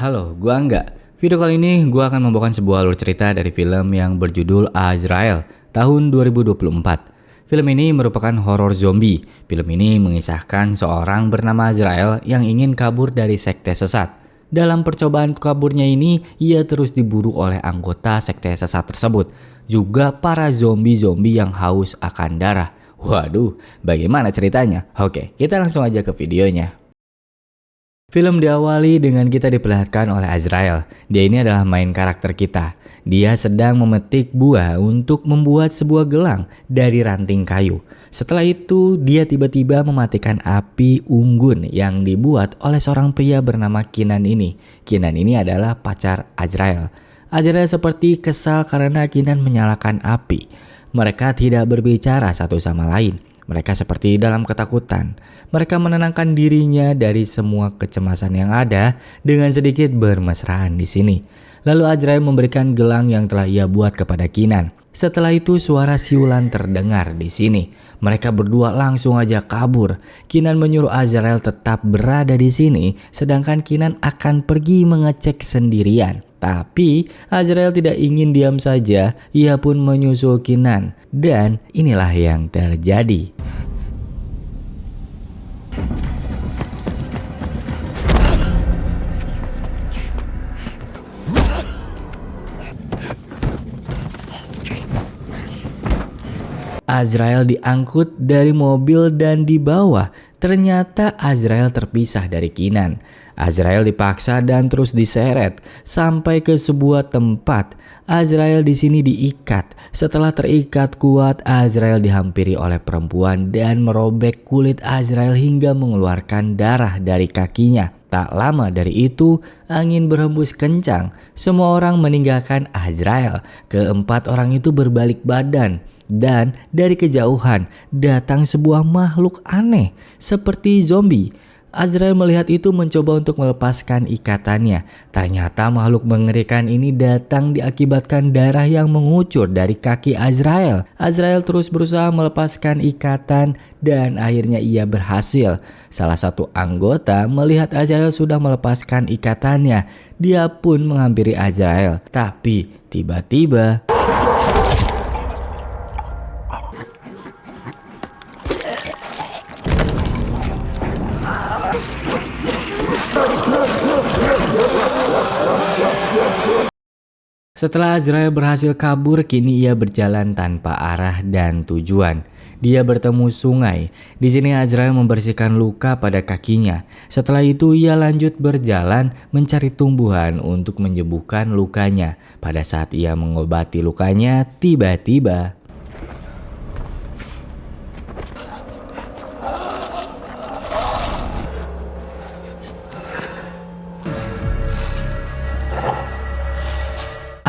Halo, gua Angga. Video kali ini gua akan membawakan sebuah alur cerita dari film yang berjudul Azrael tahun 2024. Film ini merupakan horor zombie. Film ini mengisahkan seorang bernama Azrael yang ingin kabur dari sekte sesat. Dalam percobaan kaburnya ini, ia terus diburu oleh anggota sekte sesat tersebut. Juga para zombie-zombie yang haus akan darah. Waduh, bagaimana ceritanya? Oke, kita langsung aja ke videonya. Film diawali dengan kita diperlihatkan oleh Azrael. Dia ini adalah main karakter kita. Dia sedang memetik buah untuk membuat sebuah gelang dari ranting kayu. Setelah itu, dia tiba-tiba mematikan api unggun yang dibuat oleh seorang pria bernama Kinan ini. Kinan ini adalah pacar Azrael. Azrael seperti kesal karena Kinan menyalakan api. Mereka tidak berbicara satu sama lain. Mereka seperti dalam ketakutan. Mereka menenangkan dirinya dari semua kecemasan yang ada dengan sedikit bermesraan di sini. Lalu Azrael memberikan gelang yang telah ia buat kepada Kinan. Setelah itu suara siulan terdengar di sini. Mereka berdua langsung aja kabur. Kinan menyuruh Azrael tetap berada di sini, sedangkan Kinan akan pergi mengecek sendirian. Tapi Azrael tidak ingin diam saja, ia pun menyusul Kinan. Dan inilah yang terjadi. Azrael diangkut dari mobil dan dibawa. Ternyata Azrael terpisah dari Kinan. Azrael dipaksa dan terus diseret sampai ke sebuah tempat. Azrael di sini diikat. Setelah terikat kuat, Azrael dihampiri oleh perempuan dan merobek kulit Azrael hingga mengeluarkan darah dari kakinya. Tak lama dari itu, angin berhembus kencang. Semua orang meninggalkan Azrael. Keempat orang itu berbalik badan. Dan dari kejauhan datang sebuah makhluk aneh seperti zombie. Azrael melihat itu mencoba untuk melepaskan ikatannya. Ternyata makhluk mengerikan ini datang diakibatkan darah yang mengucur dari kaki Azrael. Azrael terus berusaha melepaskan ikatan dan akhirnya ia berhasil. Salah satu anggota melihat Azrael sudah melepaskan ikatannya. Dia pun menghampiri Azrael. Tapi tiba-tiba setelah Azrael berhasil kabur, kini ia berjalan tanpa arah dan tujuan. Dia bertemu sungai. Di sini Azrael membersihkan luka pada kakinya. Setelah itu ia lanjut berjalan mencari tumbuhan untuk menyembuhkan lukanya. Pada saat ia mengobati lukanya, tiba-tiba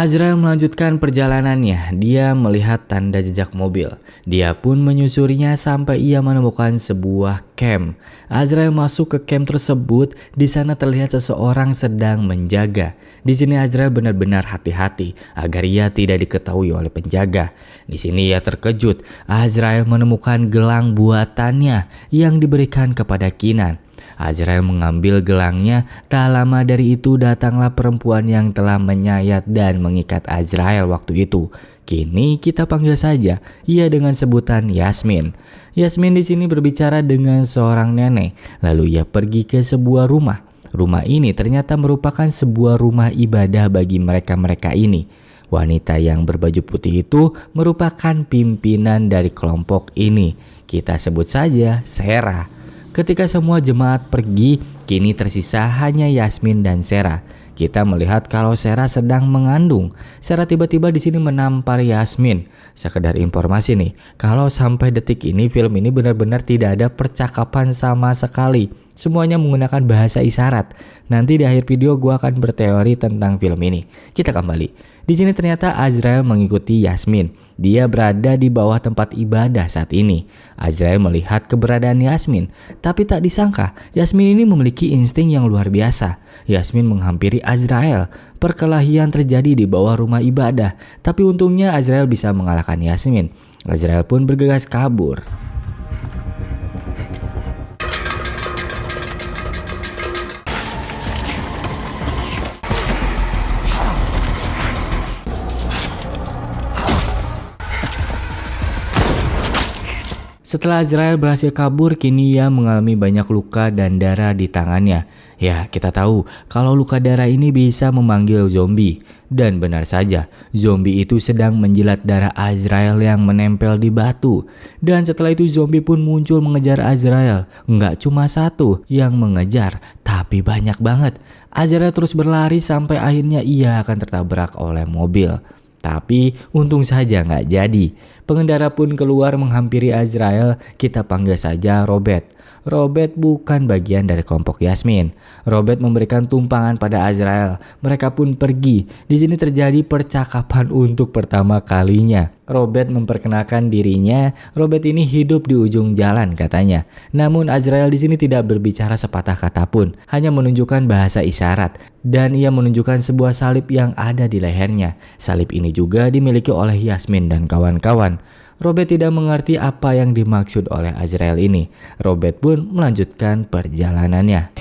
Azrael melanjutkan perjalanannya. Dia melihat tanda jejak mobil. Dia pun menyusurinya sampai ia menemukan sebuah camp. Azrael masuk ke camp tersebut. Di sana terlihat seseorang sedang menjaga. Di sini Azrael benar-benar hati-hati agar ia tidak diketahui oleh penjaga. Di sini ia terkejut. Azrael menemukan gelang buatannya yang diberikan kepada Kinan. Azrael mengambil gelangnya. Tak lama dari itu datanglah perempuan yang telah menyayat dan mengikat Azrael waktu itu. Kini kita panggil saja ia dengan sebutan Yasmin. Yasmin di sini berbicara dengan seorang nenek. Lalu ia pergi ke sebuah rumah. Rumah ini ternyata merupakan sebuah rumah ibadah bagi mereka-mereka ini. Wanita yang berbaju putih itu merupakan pimpinan dari kelompok ini. Kita sebut saja Sarah. Ketika semua jemaat pergi, kini tersisa hanya Yasmin dan Sarah. Kita melihat kalau Sarah sedang mengandung. Sarah tiba-tiba di sini menampar Yasmin. Sekedar informasi nih, kalau sampai detik ini film ini benar-benar tidak ada percakapan sama sekali. Semuanya menggunakan bahasa isyarat. Nanti di akhir video gue akan berteori tentang film ini. Kita kembali. Di sini ternyata Azrael mengikuti Yasmin. Dia berada di bawah tempat ibadah saat ini. Azrael melihat keberadaan Yasmin, tapi tak disangka Yasmin ini memiliki insting yang luar biasa. Yasmin menghampiri Azrael. Perkelahian terjadi di bawah rumah ibadah, tapi untungnya Azrael bisa mengalahkan Yasmin. Azrael pun bergegas kabur. Setelah Azrael berhasil kabur, kini ia mengalami banyak luka dan darah di tangannya. Ya, kita tahu kalau luka darah ini bisa memanggil zombie. Dan benar saja, zombie itu sedang menjilat darah Azrael yang menempel di batu. Dan setelah itu zombie pun muncul mengejar Azrael. Nggak cuma satu yang mengejar, tapi banyak banget. Azrael terus berlari sampai akhirnya ia akan tertabrak oleh mobil. Tapi untung saja nggak jadi. Pengendara pun keluar menghampiri Azrael, kita panggil saja Robert. Robert bukan bagian dari kelompok Yasmin. Robert memberikan tumpangan pada Azrael. Mereka pun pergi. Di sini terjadi percakapan untuk pertama kalinya. Robert memperkenalkan dirinya. Robert ini hidup di ujung jalan katanya. Namun Azrael di sini tidak berbicara sepatah kata pun, hanya menunjukkan bahasa isyarat. Dan ia menunjukkan sebuah salib yang ada di lehernya. Salib ini juga dimiliki oleh Yasmin dan kawan-kawan. Robert tidak mengerti apa yang dimaksud oleh Azrael ini. Robert pun melanjutkan perjalanannya.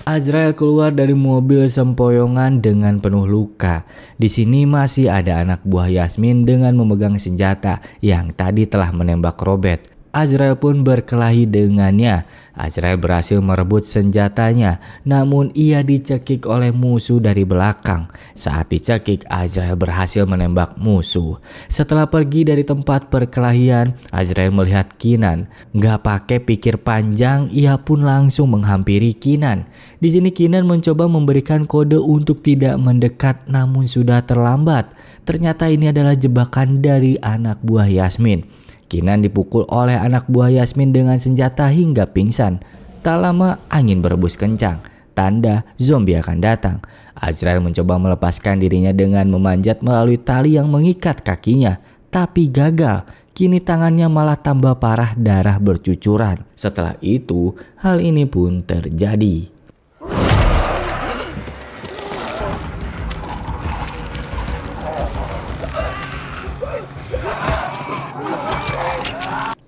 Azrael keluar dari mobil sempoyongan dengan penuh luka. Di sini masih ada anak buah Yasmin dengan memegang senjata yang tadi telah menembak Robert. Azrael pun berkelahi dengannya. Azrael berhasil merebut senjatanya, namun ia dicekik oleh musuh dari belakang. Saat dicekik, Azrael berhasil menembak musuh. Setelah pergi dari tempat perkelahian, Azrael melihat Kinan. Gak pakai pikir panjang, ia pun langsung menghampiri Kinan. Di sini Kinan mencoba memberikan kode untuk tidak mendekat, namun sudah terlambat. Ternyata ini adalah jebakan dari anak buah Yasmin. Kinan dipukul oleh anak buah Yasmin dengan senjata hingga pingsan. Tak lama angin berembus kencang. Tanda zombie akan datang. Azrael mencoba melepaskan dirinya dengan memanjat melalui tali yang mengikat kakinya. Tapi gagal. Kini tangannya malah tambah parah, darah bercucuran. Setelah itu hal ini pun terjadi.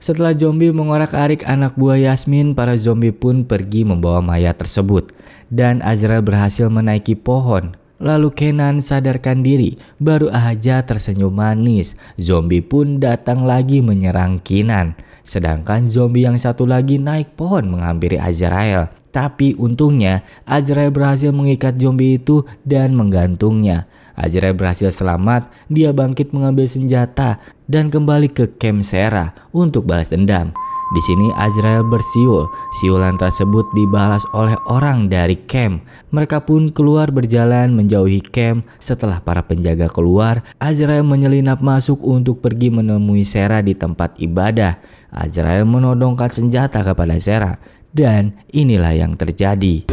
Setelah zombie mengorak-arik anak buah Yasmin, para zombie pun pergi membawa mayat tersebut. Dan Azrael berhasil menaiki pohon. Lalu Kenan sadarkan diri, baru aja tersenyum manis. Zombie pun datang lagi menyerang Kinan. Sedangkan zombie yang satu lagi naik pohon menghampiri Azrael. Tapi untungnya Azrael berhasil mengikat zombie itu dan menggantungnya. Azrael berhasil selamat, dia bangkit mengambil senjata dan kembali ke camp Sarah untuk balas dendam. Di sini Azrael bersiul. Siulan tersebut dibalas oleh orang dari camp. Mereka pun keluar berjalan menjauhi camp. Setelah para penjaga keluar, Azrael menyelinap masuk untuk pergi menemui Sarah di tempat ibadah. Azrael menodongkan senjata kepada Sarah. Dan inilah yang terjadi.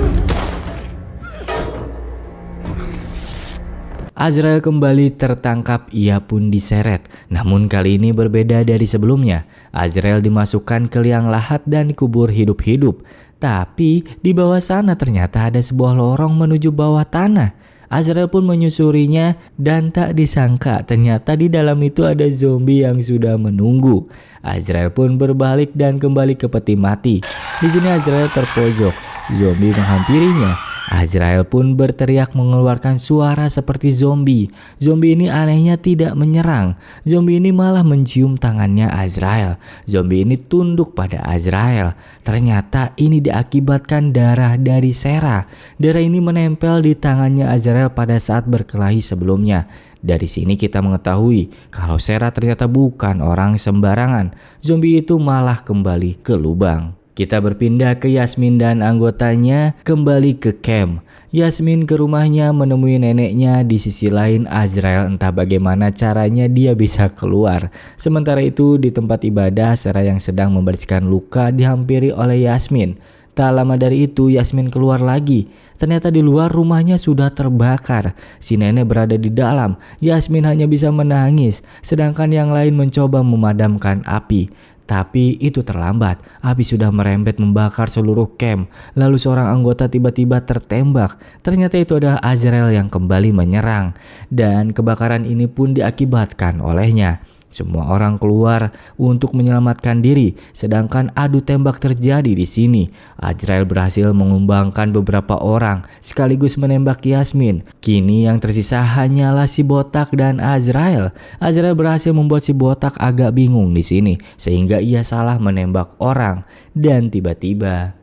Azrael kembali tertangkap, ia pun diseret. Namun kali ini berbeda dari sebelumnya. Azrael dimasukkan ke liang lahat dan dikubur hidup-hidup. Tapi di bawah sana ternyata ada sebuah lorong menuju bawah tanah. Azrael pun menyusurinya dan tak disangka ternyata di dalam itu ada zombie yang sudah menunggu. Azrael pun berbalik dan kembali ke peti mati. Di sini Azrael terpojok. Zombie menghampirinya. Azrael pun berteriak mengeluarkan suara seperti zombie. Zombie ini anehnya tidak menyerang. Zombie ini malah mencium tangannya Azrael. Zombie ini tunduk pada Azrael. Ternyata ini diakibatkan darah dari Sarah. Darah ini menempel di tangannya Azrael pada saat berkelahi sebelumnya. Dari sini kita mengetahui kalau Sarah ternyata bukan orang sembarangan. Zombie itu malah kembali ke lubang. Kita berpindah ke Yasmin dan anggotanya kembali ke camp. Yasmin ke rumahnya menemui neneknya. Di sisi lain Azrael entah bagaimana caranya dia bisa keluar. Sementara itu di tempat ibadah Sarah yang sedang membersihkan luka dihampiri oleh Yasmin. Tak lama dari itu Yasmin keluar lagi. Ternyata di luar rumahnya sudah terbakar. Si nenek berada di dalam. Yasmin hanya bisa menangis. Sedangkan yang lain mencoba memadamkan api. Tapi itu terlambat, api sudah merembet membakar seluruh camp. Lalu seorang anggota tiba-tiba tertembak. Ternyata itu adalah Azrael yang kembali menyerang. Dan kebakaran ini pun diakibatkan olehnya. Semua orang keluar untuk menyelamatkan diri, sedangkan adu tembak terjadi di sini. Azrael berhasil mengembangkan beberapa orang, sekaligus menembak Yasmin. Kini yang tersisa hanyalah si botak dan Azrael. Azrael berhasil membuat si botak agak bingung di sini, sehingga ia salah menembak orang. Dan tiba-tiba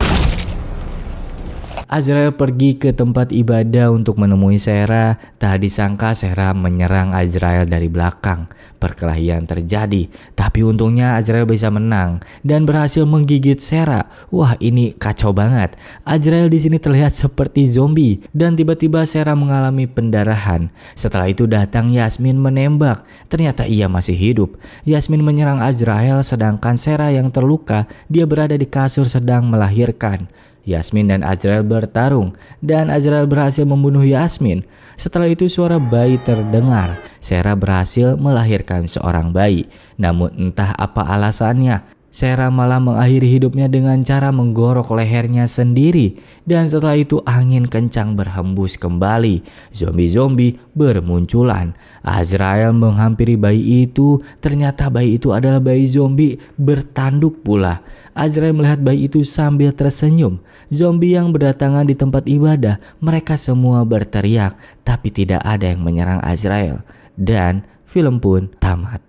Azrael pergi ke tempat ibadah untuk menemui Sarah. Tak disangka Sarah menyerang Azrael dari belakang. Perkelahian terjadi, tapi untungnya Azrael bisa menang dan berhasil menggigit Sarah. Wah, ini kacau banget. Azrael di sini terlihat seperti zombie dan tiba-tiba Sarah mengalami pendarahan. Setelah itu datang Yasmin menembak. Ternyata ia masih hidup. Yasmin menyerang Azrael sedangkan Sarah yang terluka, dia berada di kasur sedang melahirkan. Yasmin dan Azrael bertarung dan Azrael berhasil membunuh Yasmin. Setelah itu suara bayi terdengar. Sarah berhasil melahirkan seorang bayi. Namun entah apa alasannya, Sarah malah mengakhiri hidupnya dengan cara menggorok lehernya sendiri. Dan setelah itu angin kencang berhembus kembali. Zombie-zombie bermunculan. Azrael menghampiri bayi itu. Ternyata bayi itu adalah bayi zombie bertanduk pula. Azrael melihat bayi itu sambil tersenyum. Zombie yang berdatangan di tempat ibadah, mereka semua berteriak, tapi tidak ada yang menyerang Azrael. Dan film pun tamat.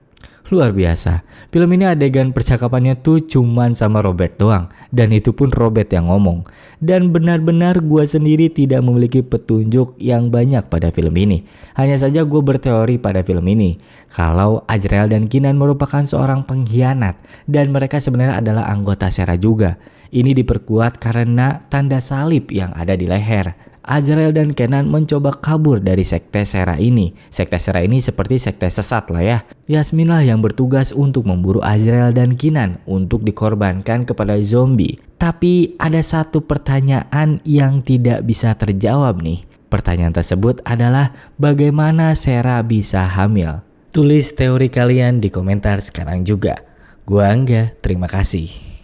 Luar biasa, film ini adegan percakapannya tuh cuman sama Robert doang. Dan itu pun Robert yang ngomong. Dan benar-benar gue sendiri tidak memiliki petunjuk yang banyak pada film ini. Hanya saja gue berteori pada film ini kalau Azrael dan Keenan merupakan seorang pengkhianat. Dan mereka sebenarnya adalah anggota Sarah juga. Ini diperkuat karena tanda salib yang ada di leher. Azrael dan Keenan mencoba kabur dari sekte Sarah ini. Sekte Sarah ini seperti sekte sesat lah ya. Yasmin lah yang bertugas untuk memburu Azrael dan Keenan untuk dikorbankan kepada zombie. Tapi ada satu pertanyaan yang tidak bisa terjawab nih. Pertanyaan tersebut adalah bagaimana Sarah bisa hamil? Tulis teori kalian di komentar sekarang juga. Gua Angga, terima kasih.